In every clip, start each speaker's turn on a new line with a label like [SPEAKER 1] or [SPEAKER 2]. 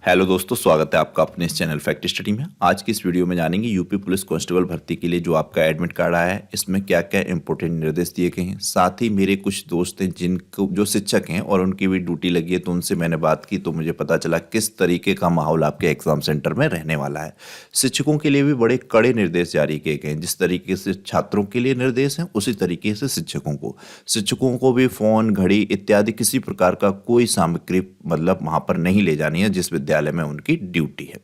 [SPEAKER 1] Hello दोस्तों, स्वागत है आपका अपने इस चैनल फैक्ट स्टडी में। आज की इस वीडियो में जानेंगे यूपी पुलिस कांस्टेबल भर्ती के लिए जो आपका एडमिट कार्ड आया है, इसमें क्या क्या इंपॉर्टेंट निर्देश दिए गए हैं। साथ ही मेरे कुछ दोस्त हैं जिनको जो शिक्षक हैं और उनकी भी ड्यूटी लगी है, तो उनसे मैंने बात की तो मुझे पता चला किस तरीके का माहौल आपके एग्जाम सेंटर में रहने वाला है। शिक्षकों के लिए भी बड़े कड़े निर्देश जारी किए गए हैं। जिस तरीके से छात्रों के लिए निर्देश हैं, उसी तरीके से शिक्षकों को भी फ़ोन, घड़ी इत्यादि किसी प्रकार का कोई सामग्री मतलब वहाँ पर नहीं ले जानी है जिस विद्यालय में उनकी ड्यूटी है।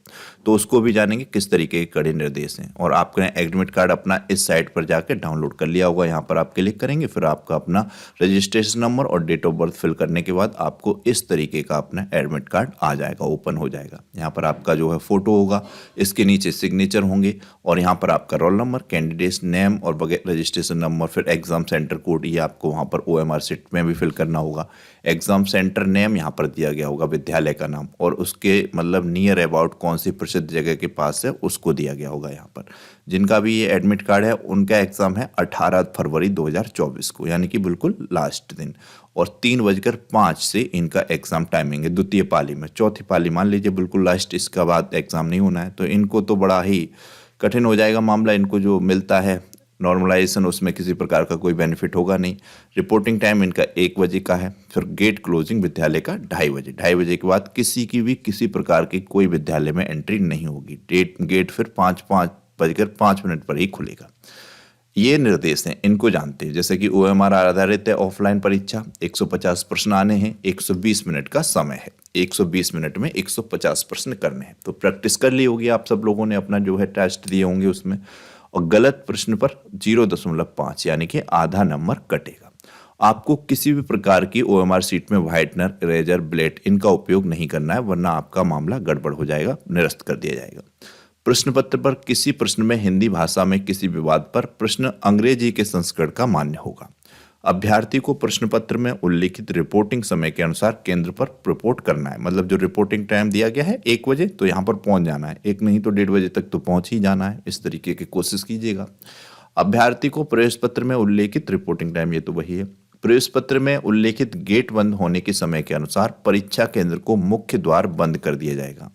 [SPEAKER 1] तो उसको भी जानेंगे किस तरीके के कड़े निर्देश हैं। और आपने एडमिट कार्ड अपना इस साइट पर जाकर डाउनलोड कर लिया होगा, यहाँ पर आप क्लिक करेंगे, फिर आपका अपना रजिस्ट्रेशन नंबर और डेट ऑफ बर्थ फिल करने के बाद आपको इस तरीके का अपना एडमिट कार्ड आ जाएगा, ओपन हो जाएगा। यहाँ पर आपका जो है फोटो होगा, इसके नीचे सिग्नेचर होंगे और यहाँ पर आपका रोल नंबर, कैंडिडेट नेम और वगैरह रजिस्ट्रेशन नंबर, फिर एग्जाम सेंटर कोड, ये आपको वहाँ पर OMR शीट में भी फिल करना होगा। एग्जाम सेंटर नेम यहाँ पर दिया गया होगा, विद्यालय का नाम, और उसके मतलब नियर अबाउट कौन सी प्रसिद्ध जगह के पास है उसको दिया गया होगा। यहाँ पर जिनका भी ये एडमिट कार्ड है उनका एग्जाम है 18 फरवरी 2024 को, यानी कि बिल्कुल लास्ट दिन, और 3:05 से इनका एग्जाम टाइमिंग है। द्वितीय पाली में, चौथी पाली मान लीजिए बिल्कुल लास्ट, इसका बाद एग्जाम नहीं होना है। तो इनको तो बड़ा ही कठिन हो जाएगा मामला। इनको जो मिलता है नॉर्मलाइजेशन, उसमें किसी प्रकार का कोई बेनिफिट होगा नहीं। रिपोर्टिंग टाइम इनका 1 बजे का है। फिर गेट क्लोजिंग विद्यालय का 2:30 बजे। 2:30 बजे के बाद किसी की भी किसी प्रकार की कोई विद्यालय में एंट्री नहीं होगी। गेट फिर 5:05 पर ही खुलेगा। ये निर्देश हैं, इनको जानते हैं। जैसे कि OMR आधारित है ऑफलाइन परीक्षा, 150 प्रश्न आने हैं, 120 मिनट का समय है। 120 मिनट में 150 प्रश्न करने हैं। तो प्रैक्टिस कर ली होगी आप सब लोगों ने, अपना जो है टेस्ट दिए होंगे उसमें। और गलत प्रश्न पर 0.5 यानी कि आधा नंबर कटेगा। आपको किसी भी प्रकार की OMR शीट में व्हाइटनर, इरेजर, ब्लेड इनका उपयोग नहीं करना है, वरना आपका मामला गड़बड़ हो जाएगा, निरस्त कर दिया जाएगा। प्रश्न पत्र पर किसी प्रश्न में हिंदी भाषा में किसी विवाद पर प्रश्न अंग्रेजी के संस्करण का मान्य होगा। अभ्यर्थी को प्रश्न पत्र में उल्लिखित रिपोर्टिंग समय के अनुसार केंद्र पर रिपोर्ट करना है। मतलब जो रिपोर्टिंग टाइम दिया गया है 1 बजे, तो यहाँ पर पहुंच जाना है। 1 नहीं तो 1:30 बजे तक तो पहुंच ही जाना है। इस तरीके की कोशिश कीजिएगा। अभ्यर्थी को प्रवेश पत्र में उल्लेखित रिपोर्टिंग टाइम, ये तो वही है, प्रवेश पत्र में उल्लेखित गेट बंद होने के समय के अनुसार परीक्षा केंद्र को मुख्य द्वार बंद कर दिया जाएगा।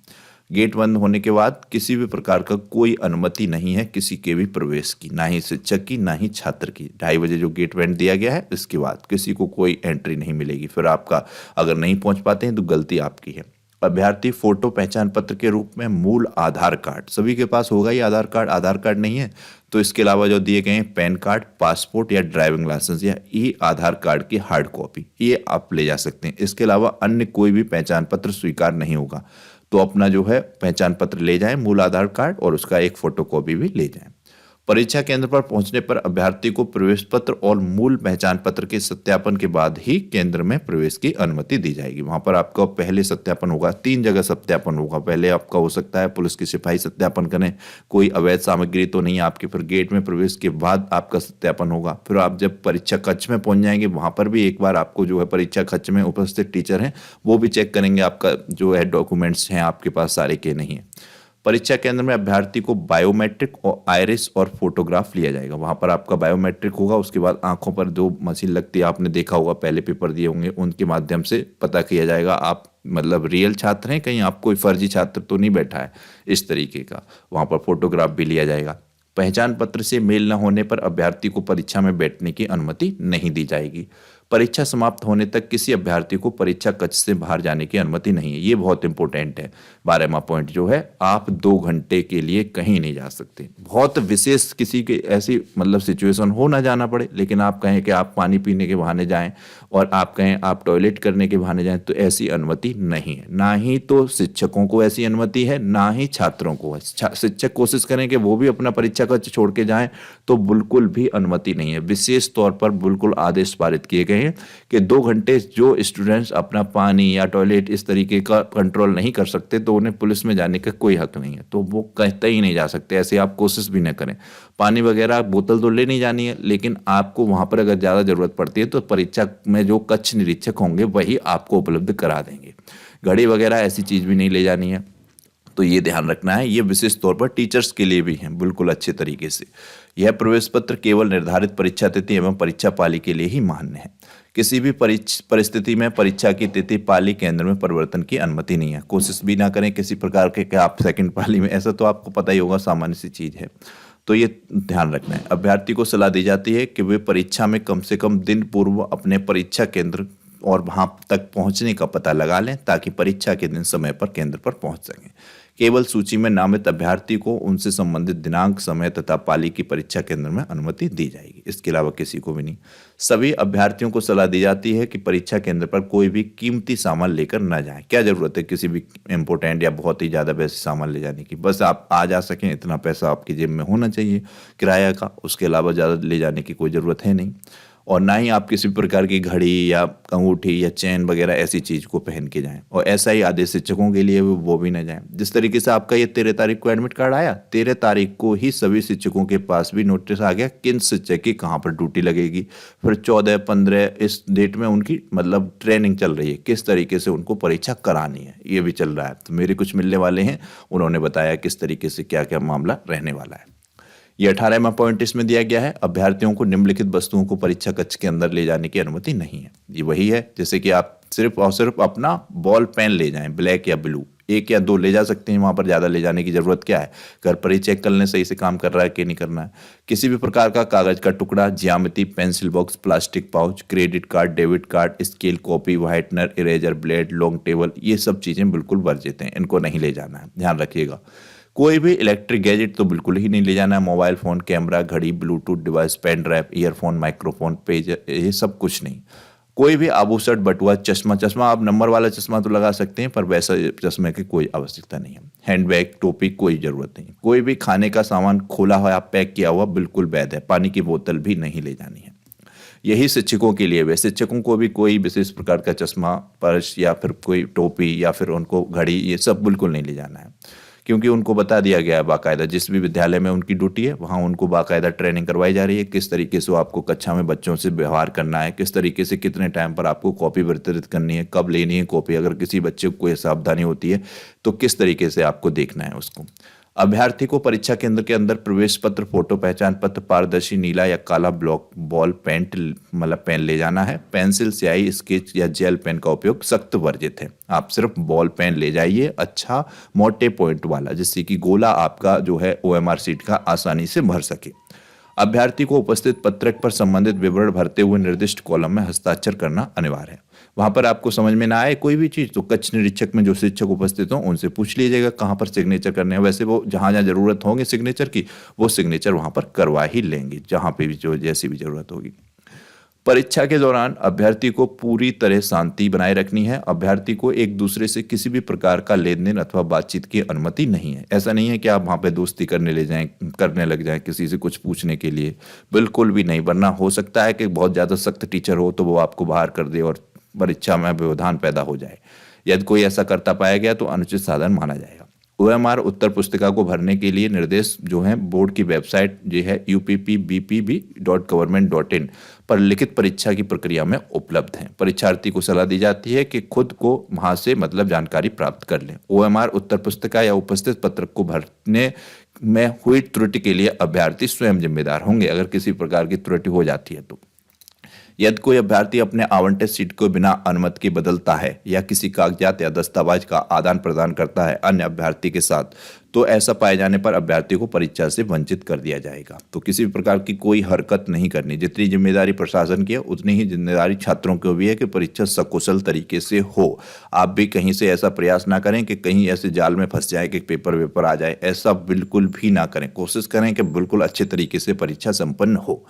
[SPEAKER 1] गेट बंद होने के बाद किसी भी प्रकार का कोई अनुमति नहीं है किसी के भी प्रवेश की, ना ही शिक्षक की ना ही छात्र की। 2:30 बजे जो गेट बंद दिया गया है, इसके बाद किसी को कोई एंट्री नहीं मिलेगी। फिर आपका अगर नहीं पहुंच पाते हैं तो गलती आपकी है। अभ्यर्थी फोटो पहचान पत्र के रूप में मूल आधार कार्ड, सभी के पास होगा ही आधार कार्ड नहीं है तो इसके अलावा जो दिए गए हैं पैन कार्ड, पासपोर्ट या ड्राइविंग लाइसेंस या ई आधार कार्ड की हार्ड कॉपी, ये आप ले जा सकते हैं। इसके अलावा अन्य कोई भी पहचान पत्र स्वीकार नहीं होगा। तो अपना जो है पहचान पत्र ले जाएं, मूल आधार कार्ड, और उसका एक फोटोकॉपी भी ले जाएं। परीक्षा केंद्र पर पहुंचने पर अभ्यर्थी को प्रवेश पत्र और मूल पहचान पत्र के सत्यापन के बाद ही केंद्र में प्रवेश की अनुमति दी जाएगी। वहां पर आपका पहले सत्यापन होगा, 3 जगह सत्यापन होगा। पहले आपका हो सकता है पुलिस की सिपाही सत्यापन करें, कोई अवैध सामग्री तो नहीं आपके। फिर गेट में प्रवेश के बाद आपका सत्यापन होगा। फिर आप जब परीक्षा कक्ष में पहुंच जाएंगे, वहां पर भी एक बार आपको जो है परीक्षा कक्ष में उपस्थित टीचर हैं वो भी चेक करेंगे आपका जो है डॉक्यूमेंट्स हैं आपके पास सारे के नहीं है। परीक्षा केंद्र में अभ्यर्थी को बायोमेट्रिक और आइरिस और फोटोग्राफ लिया जाएगा। वहां पर आपका बायोमेट्रिक होगा, उसके बाद आंखों पर जो मशीन लगती है, आपने देखा होगा पहले पेपर दिए होंगे, उनके माध्यम से पता किया जाएगा आप मतलब रियल छात्र हैं, कहीं आप कोई फर्जी छात्र तो नहीं बैठा है, इस तरीके का। वहां पर फोटोग्राफ भी लिया जाएगा। पहचान पत्र से मेल न होने पर अभ्यर्थी को परीक्षा में बैठने की अनुमति नहीं दी जाएगी। परीक्षा समाप्त होने तक किसी अभ्यर्थी को परीक्षा कक्ष से बाहर जाने की अनुमति नहीं है। ये बहुत इंपॉर्टेंट है। 12वां पॉइंट जो है, आप 2 घंटे के लिए कहीं नहीं जा सकते। बहुत विशेष किसी की ऐसी मतलब सिचुएशन हो ना जाना पड़े, लेकिन आप कहें कि आप पानी पीने के बहाने जाएं और आप कहें आप टॉयलेट करने के बहाने जाएं, तो ऐसी अनुमति नहीं है। ना ही तो शिक्षकों को ऐसी अनुमति है, ना ही छात्रों को है। शिक्षक कोशिश करें कि वो भी अपना परीक्षा कक्ष छोड़ के जाएं, तो बिल्कुल भी अनुमति नहीं है। विशेष तौर पर बिल्कुल आदेश पारित किए गए हैं कि 2 घंटे जो स्टूडेंट्स अपना पानी या टॉयलेट इस तरीके का कंट्रोल नहीं कर सकते, तो उन्हें पुलिस में जाने का कोई हक नहीं है। तो वो कहते ही नहीं जा सकते, ऐसे आप कोशिश भी न करें। पानी वगैरह बोतल तो ले नहीं जानी है, लेकिन आपको वहां पर अगर ज़्यादा ज़रूरत पड़ती है तो परीक्षा में जो कक्ष निरीक्षक होंगे वही आपको उपलब्ध करा देंगे। घड़ी वगैरह ऐसी चीज़ भी नहीं ले जानी है। तो ये ध्यान रखना है। ये विशेष तौर पर टीचर्स के लिए भी हैं बिल्कुल अच्छे तरीके से। यह प्रवेश पत्र केवल निर्धारित परीक्षा तिथि एवं परीक्षा पाली के लिए ही मान्य है। किसी भी परिस्थिति में परीक्षा की तिथि पाली केंद्र में परिवर्तन की अनुमति नहीं है। कोशिश भी ना करें किसी प्रकार के कि आप सेकंड पाली में, ऐसा तो आपको पता ही होगा, सामान्य सी चीज़ है। तो ये ध्यान रखना है। अभ्यर्थी को सलाह दी जाती है कि वे परीक्षा में कम से कम दिन पूर्व अपने परीक्षा केंद्र और वहां तक पहुंचने का पता लगा लें ताकि परीक्षा के दिन समय पर केंद्र पर पहुंच सकें। केवल सूची में नामित अभ्यर्थी को उनसे संबंधित दिनांक, समय तथा पाली की परीक्षा केंद्र में अनुमति दी जाएगी, इसके अलावा किसी को भी नहीं। सभी अभ्यर्थियों को सलाह दी जाती है कि परीक्षा केंद्र पर कोई भी कीमती सामान लेकर न जाएं। क्या जरूरत है किसी भी इम्पोर्टेंट या बहुत ही ज़्यादा पैसे सामान ले जाने की, बस आप आ जा सकें इतना पैसा आपकी जेब में होना चाहिए किराया का, उसके अलावा ज़्यादा ले जाने की कोई ज़रूरत है नहीं। और ना ही आप किसी प्रकार की घड़ी या अंगूठी या चेन वगैरह ऐसी चीज़ को पहन के जाएं। और ऐसा ही आधे शिक्षकों के लिए वो भी ना जाएं। जिस तरीके से आपका ये 13 तारीख को एडमिट कार्ड आया, 13 तारीख को ही सभी शिक्षकों के पास भी नोटिस आ गया किन शिक्षक की कहाँ पर ड्यूटी लगेगी। फिर 14, 15 इस डेट में उनकी मतलब ट्रेनिंग चल रही है, किस तरीके से उनको परीक्षा करानी है, ये भी चल रहा है। तो मेरे कुछ मिलने वाले हैं, उन्होंने बताया किस तरीके से क्या क्या मामला रहने वाला है। ये 18वां पॉइंट इसमें दिया गया है, अभ्यर्थियों को निम्नलिखित वस्तुओं को परीक्षा कक्ष के अंदर ले जाने की अनुमति नहीं है। ये वही है जैसे कि आप सिर्फ और सिर्फ अपना बॉल पेन ले जाएं, ब्लैक या ब्लू, 1 या 2 ले जा सकते हैं, वहां पर ज़्यादा ले जाने की जरूरत क्या है। घर पर ही चेक कर लें सही से काम कर रहा है कि नहीं करना है। किसी भी प्रकार का कागज का टुकड़ा, ज्यामिति, pencil box, plastic pouch, credit card, debit card, scale, copy, whitener, eraser, blade, long table, ये सब चीज़ें बिल्कुल वर्जित हैं, इनको नहीं ले जाना है, ध्यान रखिएगा। कोई भी इलेक्ट्रिक गैजेट तो बिल्कुल ही नहीं ले जाना है, मोबाइल फ़ोन, कैमरा, घड़ी, Bluetooth device, pen drive, earphone, microphone, page, ये सब कुछ नहीं। कोई भी आभूषण, बटुआ, चश्मा आप नंबर वाला चश्मा तो लगा सकते हैं पर वैसा चश्मे की कोई आवश्यकता नहीं है। हैंडबैग, टोपी, कोई ज़रूरत नहीं। कोई भी खाने का सामान खोला हुआ, पैक किया हुआ बिल्कुल वैध है। पानी की बोतल भी नहीं ले जानी है। यही शिक्षकों के लिए, वे शिक्षकों को भी कोई विशेष प्रकार का चश्मा, पर्स या फिर कोई टोपी या फिर उनको घड़ी, ये सब बिल्कुल नहीं ले जाना है, क्योंकि उनको बता दिया गया है बाकायदा, जिस भी विद्यालय में उनकी ड्यूटी है वहाँ उनको बाकायदा ट्रेनिंग करवाई जा रही है किस तरीके से आपको कक्षा में बच्चों से व्यवहार करना है, किस तरीके से कितने टाइम पर आपको कॉपी वितरित करनी है, कब लेनी है कॉपी, अगर किसी बच्चे को कोई सावधानी होती है तो किस तरीके से आपको देखना है उसको। अभ्यर्थी को परीक्षा केंद्र के अंदर प्रवेश पत्र, फोटो पहचान पत्र, पारदर्शी नीला या काला ब्लॉक बॉल पेंट मतलब पेन ले जाना है। पेंसिल, स्याही, स्केच या जेल पेन का उपयोग सख्त वर्जित है। आप सिर्फ बॉल पेन ले जाइए, अच्छा मोटे पॉइंट वाला, जिससे कि गोला आपका जो है OMR सीट का आसानी से भर सके। अभ्यर्थी को उपस्थित पत्रक पर संबंधित विवरण भरते हुए निर्दिष्ट कॉलम में हस्ताक्षर करना अनिवार्य है। वहां पर आपको समझ में ना आए कोई भी चीज़ तो कक्ष निरीक्षक में जो शिक्षक उपस्थित हों उनसे पूछ लीजिएगा कहाँ पर सिग्नेचर करने हैं। वैसे वो जहाँ जहाँ जरूरत होगी सिग्नेचर की, वो सिग्नेचर वहां पर करवा ही लेंगे, जहाँ पे भी जो जैसी भी जरूरत होगी। परीक्षा के दौरान अभ्यर्थी को पूरी तरह शांति बनाए रखनी है। अभ्यर्थी को एक दूसरे से किसी भी प्रकार का लेन देन अथवा बातचीत की अनुमति नहीं है। ऐसा नहीं है कि आप वहाँ पे दोस्ती करने लग जाएं किसी से कुछ पूछने के लिए, बिल्कुल भी नहीं। वरना हो सकता है कि बहुत ज़्यादा सख्त टीचर हो तो वो आपको बाहर कर दे और परीक्षा में व्यवधान पैदा हो जाए। यदि कोई ऐसा करता पाया गया तो अनुचित साधन माना जाएगा। OMR उत्तर पुस्तिका को भरने के लिए निर्देश जो है बोर्ड की वेबसाइट जो है uppbpb.government.in पर लिखित परीक्षा की प्रक्रिया में उपलब्ध हैं। परीक्षार्थी को सलाह दी जाती है कि खुद को वहां से मतलब जानकारी प्राप्त कर लें। OMR उत्तर पुस्तिका या उपस्थित पत्रक को भरने में हुई त्रुटि के लिए अभ्यर्थी स्वयं जिम्मेदार होंगे अगर किसी प्रकार की त्रुटि हो जाती है तो। यदि कोई अभ्यर्थी अपने आवंटित सीट को बिना अनुमति के बदलता है या किसी कागजात या दस्तावेज का आदान प्रदान करता है अन्य अभ्यर्थी के साथ, तो ऐसा पाए जाने पर अभ्यर्थी को परीक्षा से वंचित कर दिया जाएगा। तो किसी भी प्रकार की कोई हरकत नहीं करनी। जितनी जिम्मेदारी प्रशासन की है उतनी ही जिम्मेदारी छात्रों की भी है कि परीक्षा सकुशल तरीके से हो। आप भी कहीं से ऐसा प्रयास ना करें कि कहीं ऐसे जाल में फंस जाए कि पेपर आ जाए, ऐसा बिल्कुल भी ना करें। कोशिश करें कि बिल्कुल अच्छे तरीके से परीक्षा संपन्न हो।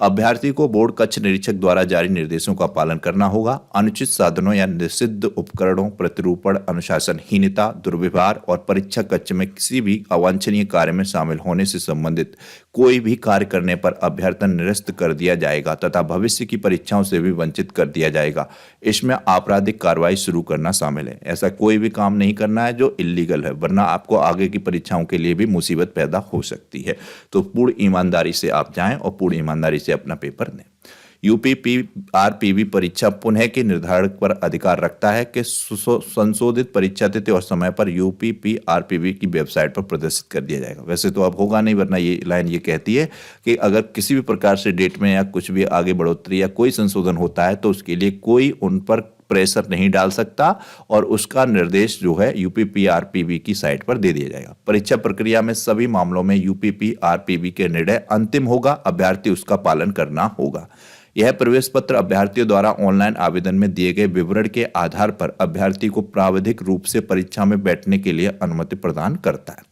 [SPEAKER 1] अभ्यर्थी को बोर्ड कक्ष निरीक्षक द्वारा जारी निर्देशों का पालन करना होगा। अनुचित साधनों या निषिद्ध उपकरणों, प्रतिरूपण, अनुशासनहीनता, दुर्व्यवहार और परीक्षा कक्ष में किसी भी अवांछनीय कार्य में शामिल होने से संबंधित कोई भी कार्य करने पर अभ्यर्थन निरस्त कर दिया जाएगा तथा भविष्य की परीक्षाओं से भी वंचित कर दिया जाएगा। इसमें आपराधिक कार्रवाई शुरू करना शामिल है। ऐसा कोई भी काम नहीं करना है जो इलीगल है, वरना आपको आगे की परीक्षाओं के लिए भी मुसीबत पैदा हो सकती है। तो पूर्ण ईमानदारी से आप जाएं और पूर्ण ईमानदारी से अपना पेपर दें। यूपीपीआरपीवी परीक्षा पुनः के निर्धारण पर अधिकार रखता है कि संशोधित परीक्षा तिथि और समय पर यूपीपीआरपीवी की वेबसाइट पर प्रदर्शित कर दिया जाएगा। वैसे तो अब होगा नहीं, वरना ये लाइन ये कहती है कि अगर किसी भी प्रकार से डेट में या कुछ भी आगे बढ़ोतरी या कोई संशोधन होता है तो उसके लिए कोई उन पर प्रेशर नहीं डाल सकता और उसका निर्देश जो है यूपीपीआरपीवी की साइट पर दे दिया जाएगा। परीक्षा प्रक्रिया में सभी मामलों में यूपीपीआरपीवी के निर्णय अंतिम होगा, अभ्यर्थी उसका पालन करना होगा। यह प्रवेश पत्र अभ्यर्थियों द्वारा ऑनलाइन आवेदन में दिए गए विवरण के आधार पर अभ्यर्थी को प्राविधिक रूप से परीक्षा में बैठने के लिए अनुमति प्रदान करता है।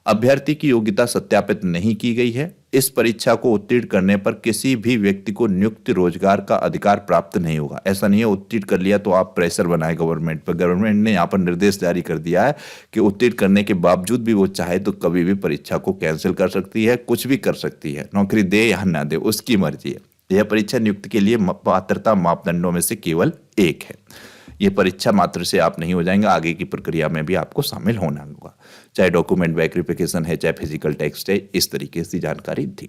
[SPEAKER 1] अभ्यर्थी की योग्यता सत्यापित नहीं की गई है। इस परीक्षा को उत्तीर्ण करने पर किसी भी व्यक्ति को नियुक्ति रोजगार का अधिकार प्राप्त नहीं होगा। ऐसा नहीं है उत्तीर्ण कर लिया तो आप प्रेशर बनाए गवर्नमेंट पर। गवर्नमेंट ने यहाँ पर निर्देश जारी कर दिया है कि उत्तीर्ण करने के बावजूद भी वो चाहे तो कभी भी परीक्षा को कैंसिल कर सकती है, कुछ भी कर सकती है, नौकरी दे या ना दे उसकी मर्जी है। यह परीक्षा नियुक्ति के लिए पात्रता मापदंडों में से केवल एक है। ये परीक्षा मात्र से आप नहीं हो जाएंगे, आगे की प्रक्रिया में भी आपको शामिल होना होगा, चाहे डॉक्यूमेंट वेरिफिकेशन है, चाहे फिजिकल टेस्ट है। इस तरीके से जानकारी थी।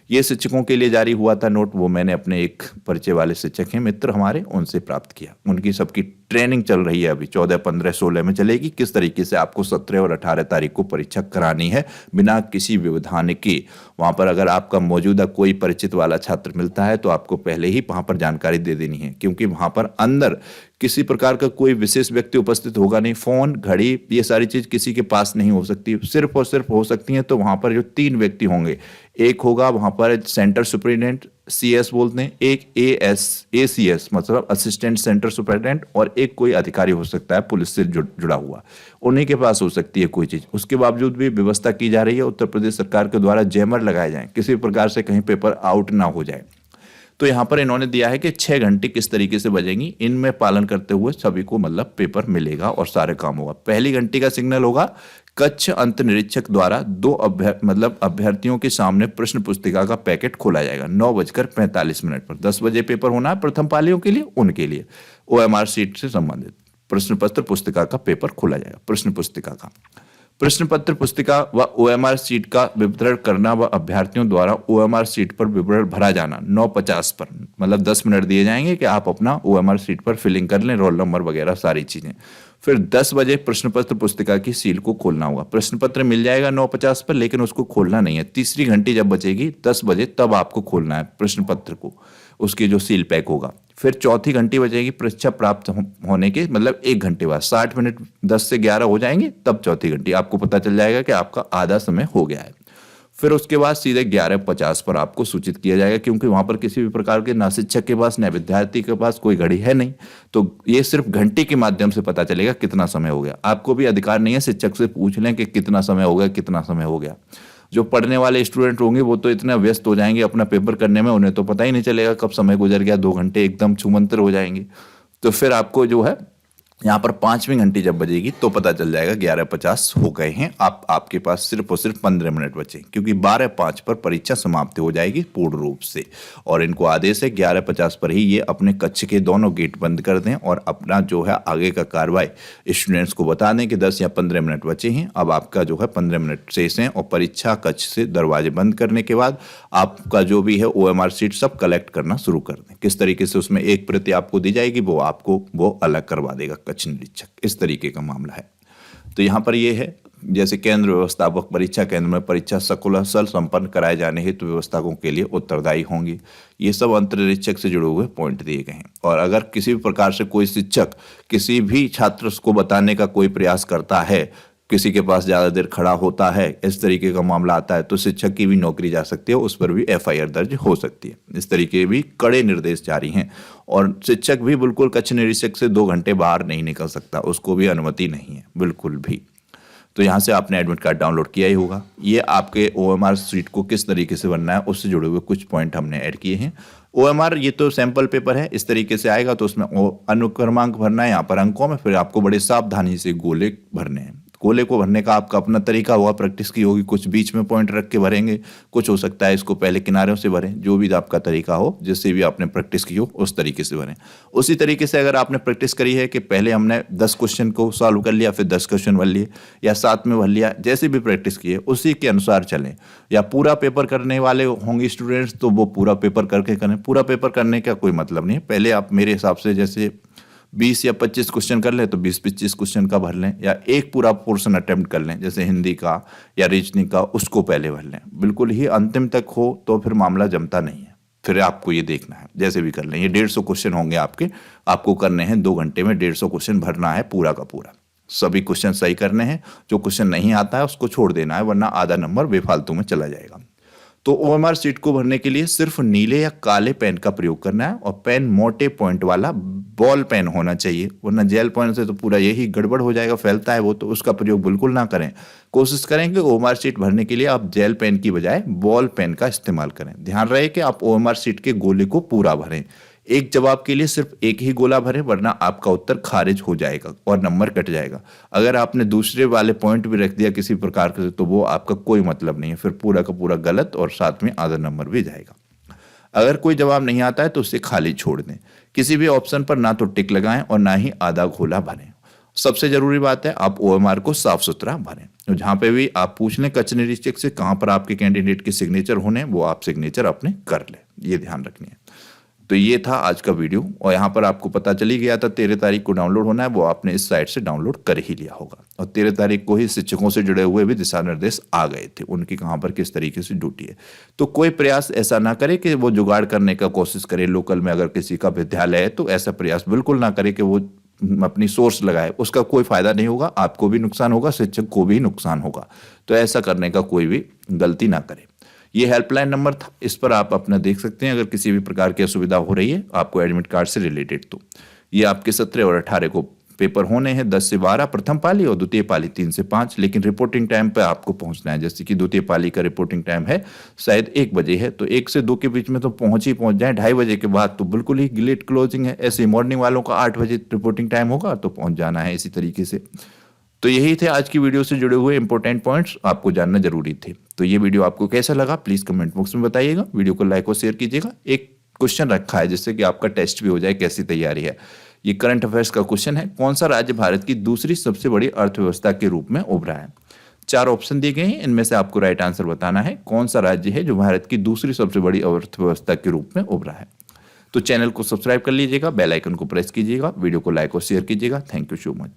[SPEAKER 1] ये शिक्षकों के लिए जारी हुआ था नोट, वो मैंने अपने एक परिचय वाले शिक्षक हैं मित्र हमारे, उनसे प्राप्त किया। उनकी सबकी ट्रेनिंग चल रही है अभी 14, 15, 16 में चलेगी, किस तरीके से आपको 17 और 18 तारीख को परीक्षा करानी है बिना किसी व्यवधान के। वहाँ पर अगर आपका मौजूदा कोई परिचित वाला छात्र मिलता है तो आपको पहले ही वहाँ पर जानकारी दे देनी है, क्योंकि वहाँ पर अंदर किसी प्रकार का कोई विशेष व्यक्ति उपस्थित होगा नहीं। फोन, घड़ी, ये सारी चीज किसी के पास नहीं हो सकती, सिर्फ और सिर्फ हो सकती हैं तो वहां पर जो 3 व्यक्ति होंगे, एक होगा वहां पर सेंटर सुपरिटेंडेंट, CS बोलते हैं, एक ACS मतलब असिस्टेंट सेंटर सुपरिटेंडेंट, और एक कोई अधिकारी हो सकता है पुलिस से जुड़ा हुआ, उन्हीं के पास हो सकती है कोई चीज। उसके बावजूद भी व्यवस्था की जा रही है उत्तर प्रदेश सरकार के द्वारा, जैमर लगाए जाए, किसी प्रकार से कहीं पेपर आउट ना हो जाए। तो यहाँ पर इन्होंने दिया है कि 6 घंटे किस तरीके से बजेंगी, इनमें पालन करते हुए सभी को मतलब पेपर मिलेगा और सारे काम होगा। पहली घंटे का सिग्नल होगा, कक्ष अंत निरीक्षक द्वारा 2 अभ्यर्थियों के सामने प्रश्न पुस्तिका का पैकेट खोला जाएगा 9:45 पर। 10 बजे पेपर होना है प्रथम पालियों के लिए, उनके लिए OMR सीट से संबंधित प्रश्न पत्र पुस्तिका का पेपर खोला जाएगा। प्रश्न पत्र पुस्तिका व OMR सीट का वितरण करना व अभ्यर्थियों द्वारा OMR सीट पर विवरण भरा जाना 9:50 पर, मतलब 10 मिनट दिए जाएंगे कि आप अपना OMR सीट पर फिलिंग कर लें, रोल नंबर वगैरह सारी चीजें। फिर 10 बजे प्रश्न पत्र पुस्तिका की सील को खोलना होगा। प्रश्न पत्र मिल जाएगा 9:50 पर, लेकिन उसको खोलना नहीं है। तीसरी घंटी जब बचेगी 10 बजे, तब आपको खोलना है प्रश्न पत्र को, उसकी जो सील पैक होगा। फिर चौथी घंटी बजेगी परीक्षा प्राप्त होने के मतलब 1 घंटे बाद, 60 मिनट 10 से 11 हो जाएंगे, तब चौथी घंटी आपको पता चल जाएगा कि आपका आधा समय हो गया है। फिर उसके बाद सीधे 11:50 पर आपको सूचित किया जाएगा, क्योंकि वहां पर किसी भी प्रकार के ना शिक्षक के पास ना विद्यार्थी के पास कोई घड़ी है नहीं, तो ये सिर्फ घंटी के माध्यम से पता चलेगा कितना समय हो गया। आपको भी अधिकार नहीं है शिक्षक से पूछ लें कि कितना समय हो गया, कितना समय हो गया। जो पढ़ने वाले स्टूडेंट होंगे वो तो इतना व्यस्त हो जाएंगे अपना पेपर करने में, उन्हें तो पता ही नहीं चलेगा कब समय गुजर गया, 2 घंटे एकदम छूमंतर हो जाएंगे। तो फिर आपको जो है यहाँ पर 5वीं घंटी जब बजेगी तो पता चल जाएगा 11:50 हो गए हैं, आपके पास सिर्फ और सिर्फ 15 मिनट बचे, क्योंकि 12:05 पर परीक्षा समाप्त हो जाएगी पूर्ण रूप से। और इनको आदेश है 11:50 पर ही ये अपने कक्ष के दोनों गेट बंद कर दें और अपना जो है आगे का कार्रवाई स्टूडेंट्स को बता दें कि 10 या 15 मिनट बचे हैं, अब आपका जो है 15 मिनट शेष हैं। और परीक्षा कक्ष से दरवाजे बंद करने के बाद आपका जो भी है OMR सीट सब कलेक्ट करना शुरू कर दें। किस तरीके से उसमें एक प्रति आपको दी जाएगी वो आपको वो अलग करवा देगा कक्ष निरीक्षक, इस तरीके का मामला है। तो यहाँ पर ये है, जैसे केंद्र व्यवस्थापक परीक्षा केंद्र में परीक्षा सकुशल संपन्न कराए जाने हेतु व्यवस्थापकों के लिए उत्तरदायी होंगे। ये सब अंतरिक्षक से जुड़े हुए पॉइंट दिए गए हैं। और अगर किसी भी प्रकार से कोई शिक्षक किसी भी छात्र को बताने का कोई प्रयास करता है, किसी के पास ज़्यादा देर खड़ा होता है, इस तरीके का मामला आता है, तो शिक्षक की भी नौकरी जा सकती है, उस पर भी FIR दर्ज हो सकती है। इस तरीके भी कड़े निर्देश जारी हैं। और शिक्षक भी बिल्कुल कक्ष निरीक्षक से 2 घंटे बाहर नहीं निकल सकता, उसको भी अनुमति नहीं है बिल्कुल भी। तो यहाँ से आपने एडमिट कार्ड डाउनलोड किया ही होगा। ये आपके OMR सीट को किस तरीके से बनना है उससे जुड़े हुए कुछ पॉइंट हमने ऐड किए हैं। OMR ये तो सैंपल पेपर है, इस तरीके से आएगा, तो उसमें अनुक्रमांक भरना है यहाँ पर अंकों में, फिर आपको बड़े सावधानी से गोले भरने हैं। गोले को भरने का आपका अपना तरीका होगा, प्रैक्टिस की होगी, कुछ बीच में पॉइंट रख के भरेंगे, कुछ हो सकता है इसको पहले किनारों से भरें, जो भी आपका तरीका हो, जिससे भी आपने प्रैक्टिस की हो उस तरीके से भरें। उसी तरीके से अगर आपने प्रैक्टिस करी है कि पहले हमने 10 क्वेश्चन को सॉल्व कर लिया, फिर 10 क्वेश्चन भर लिए या 7 में भर लिया, जैसे भी प्रैक्टिस की है उसी के अनुसार चलें। या पूरा पेपर करने वाले होंगे स्टूडेंट्स तो वो पूरा पेपर करके करें। पूरा पेपर करने का कोई मतलब नहीं है, पहले आप मेरे हिसाब से जैसे 20 या 25 क्वेश्चन कर लें तो 20-25 क्वेश्चन का भर लें, या एक पूरा पोर्शन अटेम्प्ट कर लें जैसे हिंदी का या रीजनिंग का, उसको पहले भर लें। बिल्कुल ही अंतिम तक हो तो फिर मामला जमता नहीं है, फिर आपको ये देखना है जैसे भी कर लें। ये 150 क्वेश्चन होंगे आपको करने हैं 2 घंटे में, 150 क्वेश्चन भरना है पूरा का पूरा। सभी क्वेश्चन सही करने हैं, जो क्वेश्चन नहीं आता है उसको छोड़ देना है, वरना आधा नंबर बेफालतू में चला जाएगा। तो ओएमआर शीट को भरने के लिए सिर्फ नीले या काले पेन का प्रयोग करना है, और पेन मोटे पॉइंट वाला बॉल पेन होना चाहिए, वरना जेल पेन से तो पूरा यही गड़बड़ हो जाएगा, फैलता है वो, तो उसका प्रयोग बिल्कुल ना करें। कोशिश करें कि ओएमआर शीट भरने के लिए आप जेल पेन की बजाय बॉल पेन का इस्तेमाल करें। ध्यान रहे कि आप ओएमआर शीट के गोले को पूरा भरें, एक जवाब के लिए सिर्फ एक ही गोला भरें, वरना आपका उत्तर खारिज हो जाएगा और नंबर कट जाएगा। अगर आपने दूसरे वाले पॉइंट भी रख दिया किसी प्रकार के तो वो आपका कोई मतलब नहीं है, फिर पूरा का पूरा गलत और साथ में आधा नंबर भी जाएगा। अगर कोई जवाब नहीं आता है तो उसे खाली छोड़ दें, किसी भी ऑप्शन पर ना तो टिक लगाएं और ना ही आधा गोला भरें। सबसे जरूरी बात है आप ओएमआर को साफ सुथरा भरें। तो जहां पे भी आप पूछ लें क्वेश्चनरी चेक से कहां पर आपके कैंडिडेट के सिग्नेचर होने, वो आप सिग्नेचर अपने कर लें, ये ध्यान रखनी है। तो ये था आज का वीडियो, और यहाँ पर आपको पता चली गया था 13 तारीख को डाउनलोड होना है, वो आपने इस साइट से डाउनलोड कर ही लिया होगा। और 13 तारीख को ही शिक्षकों से जुड़े हुए भी दिशा निर्देश आ गए थे, उनकी कहाँ पर किस तरीके से ड्यूटी है। तो कोई प्रयास ऐसा ना करे कि वो जुगाड़ करने का कोशिश करे, लोकल में अगर किसी का विद्यालय है तो ऐसा प्रयास बिल्कुल ना करे कि वो अपनी सोर्स लगाए, उसका कोई फायदा नहीं होगा, आपको भी नुकसान होगा, शिक्षक को भी नुकसान होगा। तो ऐसा करने का कोई भी गलती ना करे। ये हेल्पलाइन नंबर था, इस पर आप अपना देख सकते हैं अगर किसी भी प्रकार की असुविधा हो रही है आपको एडमिट कार्ड से रिलेटेड। तो ये आपके 17 और 18 को पेपर होने हैं, 10 से 12 प्रथम पाली और द्वितीय पाली 3 से 5, लेकिन रिपोर्टिंग टाइम पे आपको पहुंचना है। जैसे कि द्वितीय पाली का रिपोर्टिंग टाइम है शायद 1 बजे है, तो 1 से 2 के बीच में तो पहुंच जाए। 2:30 बजे के बाद तो बिल्कुल ही लेट क्लोजिंग है। ऐसे मॉर्निंग वालों का 8 बजे रिपोर्टिंग टाइम होगा तो पहुंच जाना है इसी तरीके से। तो यही थे आज की वीडियो से जुड़े हुए इंपॉर्टेंट पॉइंट्स, आपको जानना जरूरी थे। तो ये वीडियो आपको कैसा लगा प्लीज कमेंट बॉक्स में बताइएगा, वीडियो को लाइक और शेयर कीजिएगा। एक क्वेश्चन रखा है जिससे कि आपका टेस्ट भी हो जाए कैसी तैयारी है। ये करंट अफेयर्स का क्वेश्चन है, कौन सा राज्य भारत की दूसरी सबसे बड़ी अर्थव्यवस्था के रूप में उभरा है। 4 ऑप्शन दिए गए हैं, इनमें से आपको राइट आंसर बताना है कौन सा राज्य है जो भारत की दूसरी सबसे बड़ी अर्थव्यवस्था के रूप में उभरा है। तो चैनल को सब्सक्राइब कर लीजिएगा, बेल आइकन को प्रेस कीजिएगा, वीडियो को लाइक और शेयर कीजिएगा। Thank you so much.